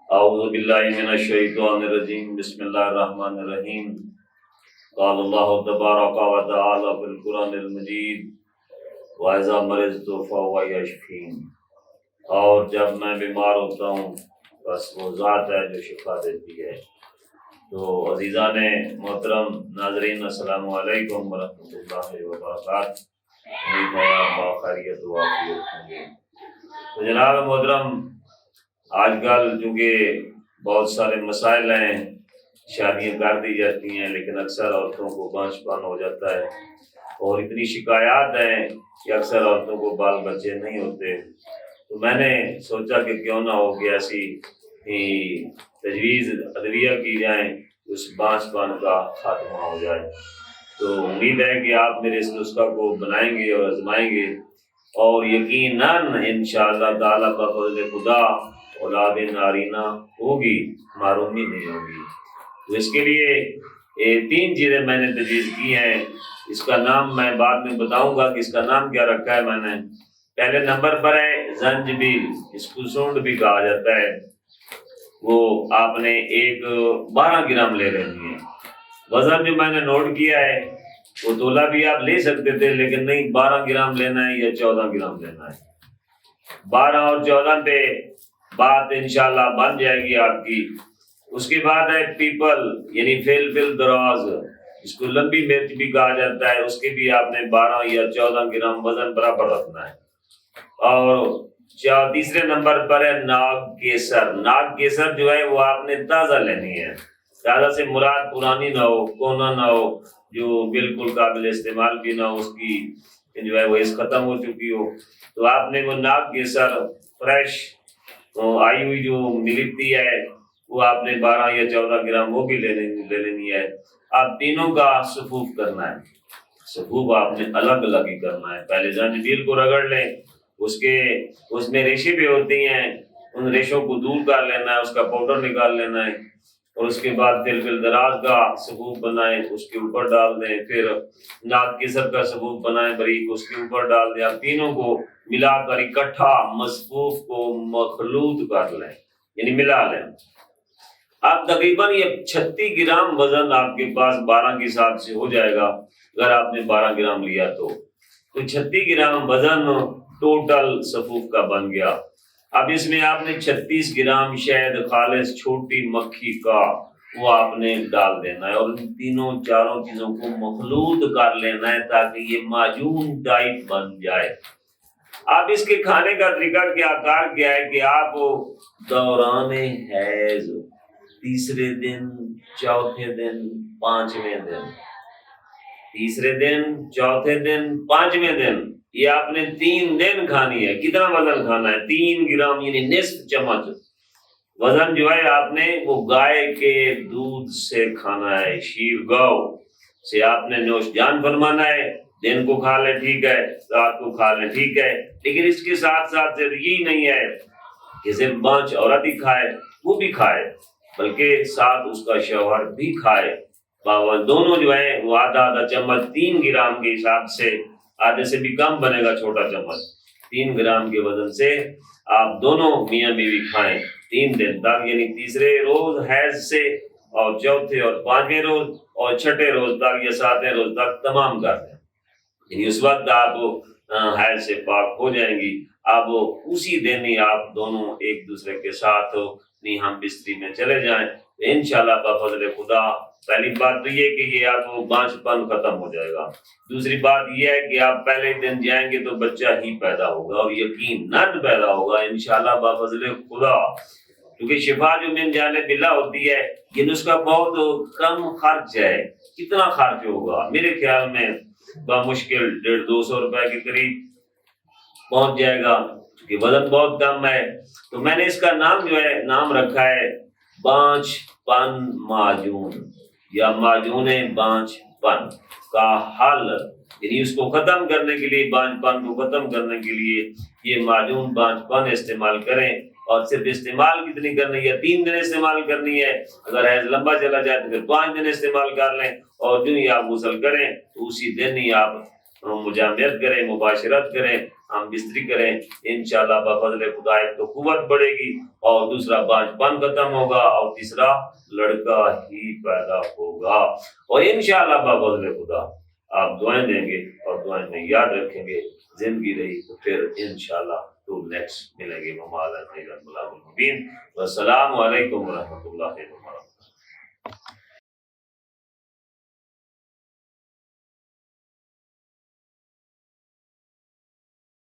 اعوذ باللہ من الشیطان الرجیم بسم اللہ الرحمن الرحیم قال اللہ تبارک و تعالی فی القرآن المجید وَإِذَا مَرِضْتُ فَهُوَ يَشْفِينِ، اور جب میں بیمار ہوتا ہوں بس وہ ذات ہے جو شفا دیتی ہے۔ تو عزیزان محترم ناظرین السلام علیکم ورحمۃ اللہ وبرکاتہ، امید ہے آپ باخیریت و عافیت ہوں گے۔ تو جناب محترم، آج کل چونکہ بہت سارے مسائل ہیں، شادیاں کر دی جاتی ہیں لیکن اکثر عورتوں کو بانجھ پن ہو جاتا ہے، اور اتنی شکایات ہیں کہ اکثر عورتوں کو بال بچے نہیں ہوتے۔ تو میں نے سوچا کہ کیوں نہ ہو کہ ایسی تجویز ادویہ کی جائیں، اس بانجھ پن کا خاتمہ ہو جائے۔ تو امید ہے کہ آپ میرے اس نسخہ کو بنائیں گے اور آزمائیں گے، اور یقیناً انشاءاللہ تعالیٰ بفضل خدا اولاد نارینہ ہوگی، معرومی نہیں ہوگی۔ تو اس کے لیے 3 چیزیں میں نے تجویز کی ہیں۔ اس کا نام میں بعد میں بتاؤں گا کہ اس کا نام کیا رکھا ہے میں نے۔ پہلے نمبر پر ہے زنجبیل، اس کو سونڈ بھی کہا جاتا ہے۔ وہ آپ نے 12 گرام لے لینی ہے۔ وزن جو میں نے نوٹ کیا ہے وہ تولہ بھی آپ لے سکتے تھے، لیکن نہیں، 12 گرام لینا ہے یا 14 گرام لینا ہے۔ 12 اور 14 پہ بات انشاءاللہ بن جائے گی آپ کی۔ اس کے بعد ہے پیپل، یعنی فل دراز، اس کو لمبی مرچ بھی کہا جاتا ہے، اس کے بھی آپ نے 12 یا 14 گرام وزن برابر رکھنا ہے۔ اور تیسرے نمبر پر ہے ناگ کیسر۔ ناگ کیسر جو ہے وہ آپ نے تازہ لینی ہے۔ تازہ سے مراد پرانی نہ ہو، کونا نہ ہو، جو بالکل قابل استعمال بھی نہ ہو، اس کی جو ہے وہ ختم ہو چکی ہو۔ تو آپ نے وہ ناگ کیسر فریش آئی ہوئی جو ملتی ہے وہ آپ نے 12 یا 14 گرام وہ بھی لے لینی ہے۔ آپ تینوں کا صفوف کرنا ہے۔ صفوف آپ نے الگ الگ ہی کرنا ہے۔ پہلے زنجبیل کو رگڑ لیں، اس میں ریشے بھی ہوتی ہیں، ان ریشوں کو دور کر لینا ہے، اس کا پاؤڈر نکال لینا ہے، اور اس کے بعد فل دراز کا صفوف بنائیں، اس کے اوپر ڈال دیں۔ پھر ناگ کیسر کا صفوف بنائیں باریک، اس کے اوپر ڈال دیں۔ آپ تینوں کو ملا کر اکٹھا مصفوف کو مخلوط کر لیں، یعنی ملا لیں۔ آپ تقریباً یہ 36 گرام وزن آپ کے پاس 12 کے حساب سے ہو جائے گا، اگر آپ نے 12 گرام لیا تو 36 گرام وزن ٹوٹل صفوف کا بن گیا۔ اب اس میں آپ نے 36 گرام شہد خالص چھوٹی مکھی کا وہ آپ نے ڈال دینا ہے، اور ان تینوں چاروں چیزوں کو مخلوط کر لینا ہے تاکہ یہ معجون ٹائپ بن جائے۔ اب اس کے کھانے کا طریقہ کیا ہے کہ آپ دوران حیض، تیسرے دن، چوتھے دن، 5ویں دن، تیسرے دن، چوتھے دن، 5ویں دن، یہ آپ نے 3 دن کھانی ہے۔ کتنا وزن کھانا ہے؟ 3 گرام، یعنی نصف چمچ وزن جو ہے آپ نے وہ گائے کے دودھ سے کھانا ہے، شیر گو سے آپ نے نوش جان فرمانا ہے۔ دن کو کھا لیں ٹھیک ہے، رات کو کھا لیں ٹھیک ہے، لیکن اس کے ساتھ ساتھ صرف یہی نہیں ہے کہ صرف بانچ عورت ہی کھائے، وہ بھی کھائے، بلکہ ساتھ اس کا شوہر بھی کھائے۔ دونوں جو ہیں وہ آدھا چمچ، 3 گرام کے حساب سے، آدھے سے بھی کم بنے گا چھوٹا چمچ، 3 گرام کے وزن سے آپ دونوں میاں بیوی کھائیں 3 دن تک، یعنی تیسرے روز حیض سے، اور چوتھے اور 5ویں روز، اور 6ٹھے روز تک یا 7ویں روز تک تمام کر دیں، یعنی اس وقت آپ حیض سے پاک ہو جائیں گی۔ اب اسی دن ہی آپ دونوں ایک دوسرے کے ساتھ ہم بستری میں چلے جائیں، انشاءاللہ بفضل خدا۔ پہلی بات تو یہ کہ یہ آپ کو بانجھ پن ختم ہو جائے گا۔ دوسری بات یہ ہے کہ آپ پہلے دن جائیں گے تو بچہ ہی پیدا ہوگا، اور یقیناً پیدا ہوگا انشاءاللہ بفضل خدا، کیونکہ شفا جو من جانب اللہ ہوتی ہے، یہ نسخہ بہت کم خرچ ہے۔ کتنا خرچ ہوگا؟ میرے خیال میں بمشکل 150-200 روپے کے قریب پہنچ جائے گا، کہ وزن بہت کم ہے۔ تو میں نے اس کا نام جو ہے نام رکھا ہے بانجھ پن معجون، یا معجون بانجھ پن کا حل، یعنی اس کو ختم کرنے کے لیے، بانجھ پن کو ختم کرنے کے لیے یہ معجون بانجھ پن استعمال کریں۔ اور صرف استعمال کتنی کرنی ہے؟ 3 دن استعمال کرنی ہے۔ اگر حیض لمبا چلا جائے تو پھر 5 دن استعمال کر لیں، اور جو ہی آپ غسل کریں تو اسی دن ہی آپ مجامعت کریں، مباشرت کریں، ہم بستری کریں، انشاءاللہ بفضل خدا ایک تو قوت بڑھے گی، اور دوسرا بانجھ پن ختم ہوگا، اور تیسرا لڑکا ہی پیدا ہوگا، اور انشاءاللہ بفضل خدا آپ دعائیں دیں گے اور دعائیں میں یاد رکھیں گے، زندگی رہی تو پھر انشاءاللہ تو نیکسٹ ملیں گے۔ والسلام علیکم ورحمۃ اللہ وبرکاتہ۔